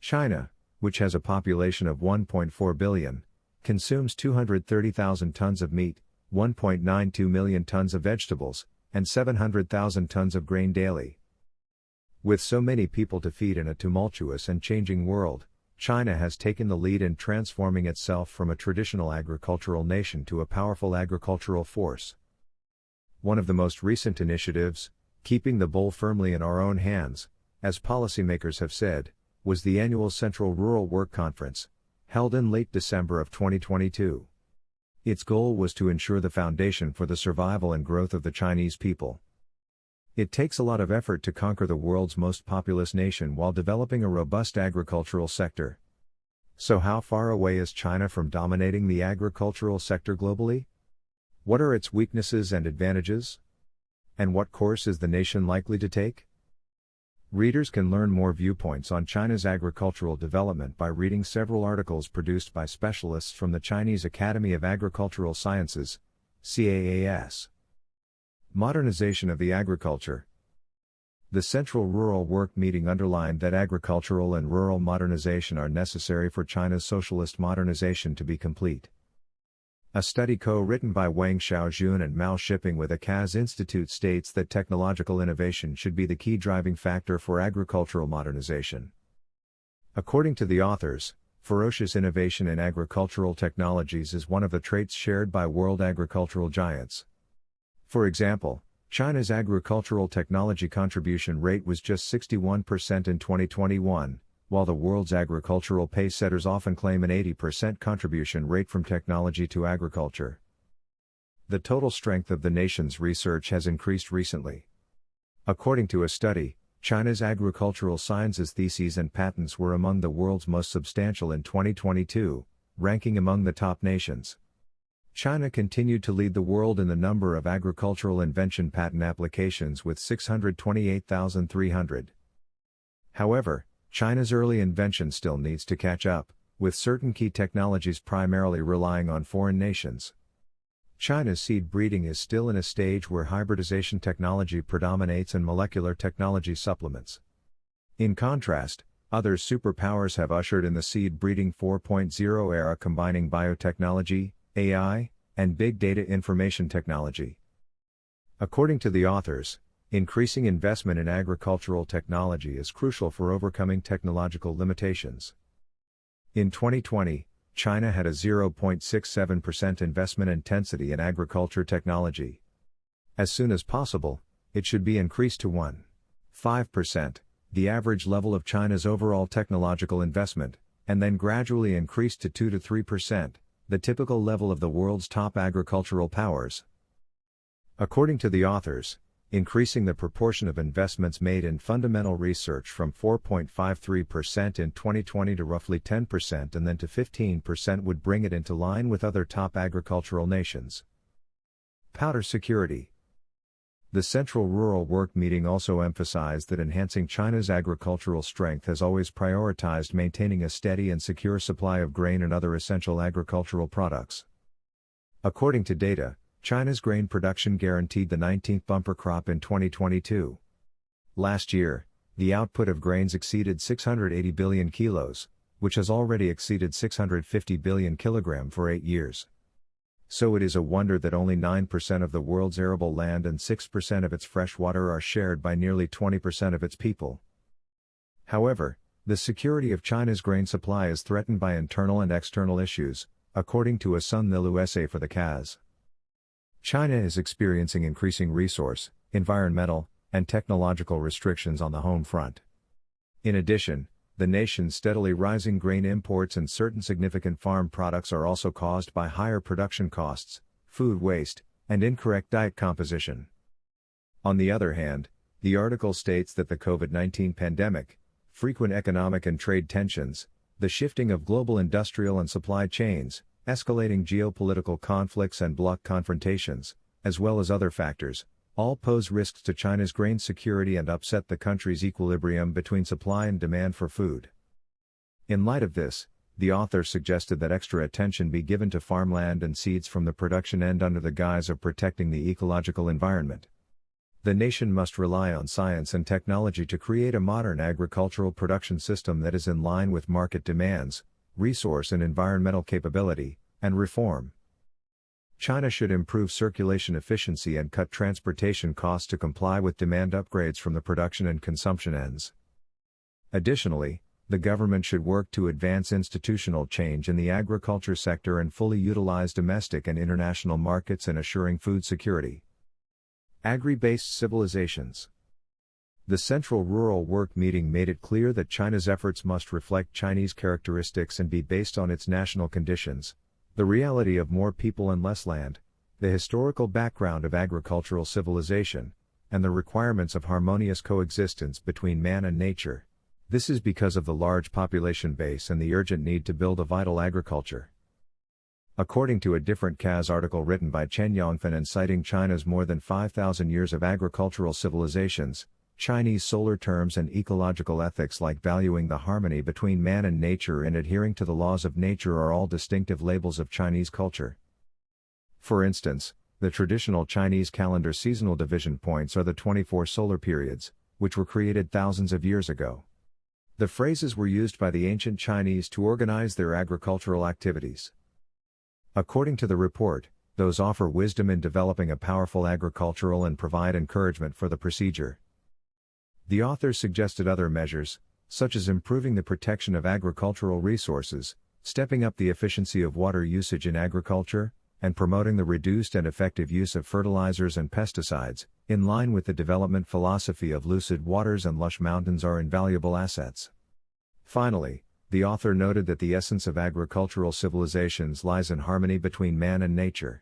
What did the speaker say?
China, which has a population of 1.4 billion, consumes 230,000 tons of meat, 1.92 million tons of vegetables, and 700,000 tons of grain daily. With so many people to feed in a tumultuous and changing world, China has taken the lead in transforming itself from a traditional agricultural nation to a powerful agricultural force. One of the most recent initiatives, keeping the bull firmly in our own hands, as policymakers have said, was the annual Central Rural Work Conference, held in late December of 2022. Its goal was to ensure the foundation for the survival and growth of the Chinese people. It takes a lot of effort to conquer the world's most populous nation while developing a robust agricultural sector. So how far away is China from dominating the agricultural sector globally? What are its weaknesses and advantages? And what course is the nation likely to take? Readers can learn more viewpoints on China's agricultural development by reading several articles produced by specialists from the Chinese Academy of Agricultural Sciences, CAAS. Modernization of the agriculture. The Central Rural Work Meeting underlined that agricultural and rural modernization are necessary for China's socialist modernization to be complete. A study co-written by Wang Xiaojun and Mao Shiping with a CAS Institute states that technological innovation should be the key driving factor for agricultural modernization. According to the authors, ferocious innovation in agricultural technologies is one of the traits shared by world agricultural giants. For example, China's agricultural technology contribution rate was just 61% in 2021, while the world's agricultural pacesetters often claim an 80% contribution rate from technology to agriculture. The total strength of the nation's research has increased recently. According to a study, China's agricultural sciences theses and patents were among the world's most substantial in 2022, ranking among the top nations. China continued to lead the world in the number of agricultural invention patent applications with 628,300. However, China's early invention still needs to catch up, with certain key technologies primarily relying on foreign nations. China's seed breeding is still in a stage where hybridization technology predominates and molecular technology supplements. In contrast, other superpowers have ushered in the seed breeding 4.0 era combining biotechnology, AI, and big data information technology. According to the authors, increasing investment in agricultural technology is crucial for overcoming technological limitations. In 2020, China had a 0.67% investment intensity in agriculture technology. As soon as possible, it should be increased to 1.5%, the average level of China's overall technological investment, and then gradually increased to 2 to 3%, the typical level of the world's top agricultural powers. According to the authors, increasing the proportion of investments made in fundamental research from 4.53% in 2020 to roughly 10% and then to 15% would bring it into line with other top agricultural nations. Powder security. The Central Rural Work Meeting also emphasized that enhancing China's agricultural strength has always prioritized maintaining a steady and secure supply of grain and other essential agricultural products. According to data, China's grain production guaranteed the 19th bumper crop in 2022. Last year, the output of grains exceeded 680 billion kilos, which has already exceeded 650 billion kilograms for 8 years. So it is a wonder that only 9% of the world's arable land and 6% of its fresh water are shared by nearly 20% of its people. However, the security of China's grain supply is threatened by internal and external issues, according to a Sun Nilu essay for the CAS. China is experiencing increasing resource, environmental, and technological restrictions on the home front. In addition, the nation's steadily rising grain imports and certain significant farm products are also caused by higher production costs, food waste, and incorrect diet composition. On the other hand, the article states that the COVID-19 pandemic, frequent economic and trade tensions, the shifting of global industrial and supply chains, escalating geopolitical conflicts and bloc confrontations, as well as other factors, all pose risks to China's grain security and upset the country's equilibrium between supply and demand for food. In light of this, the author suggested that extra attention be given to farmland and seeds from the production end under the guise of protecting the ecological environment. The nation must rely on science and technology to create a modern agricultural production system that is in line with market demands, resource and environmental capability, and reform. China should improve circulation efficiency and cut transportation costs to comply with demand upgrades from the production and consumption ends. Additionally, the government should work to advance institutional change in the agriculture sector and fully utilize domestic and international markets in assuring food security. Agri-based civilizations. The Central Rural Work Meeting made it clear that China's efforts must reflect Chinese characteristics and be based on its national conditions, the reality of more people and less land, the historical background of agricultural civilization, and the requirements of harmonious coexistence between man and nature. This is because of the large population base and the urgent need to build a vital agriculture. According to a different CAS article written by Chen Yongfen and citing China's more than 5,000 years of agricultural civilizations, Chinese solar terms and ecological ethics like valuing the harmony between man and nature and adhering to the laws of nature are all distinctive labels of Chinese culture. For instance, the traditional Chinese calendar seasonal division points are the 24 solar periods, which were created thousands of years ago. The phrases were used by the ancient Chinese to organize their agricultural activities. According to the report, those offer wisdom in developing a powerful agricultural and provide encouragement for the procedure. The authors suggested other measures, such as improving the protection of agricultural resources, stepping up the efficiency of water usage in agriculture, and promoting the reduced and effective use of fertilizers and pesticides, in line with the development philosophy of lucid waters and lush mountains are invaluable assets. Finally, the author noted that the essence of agricultural civilizations lies in harmony between man and nature.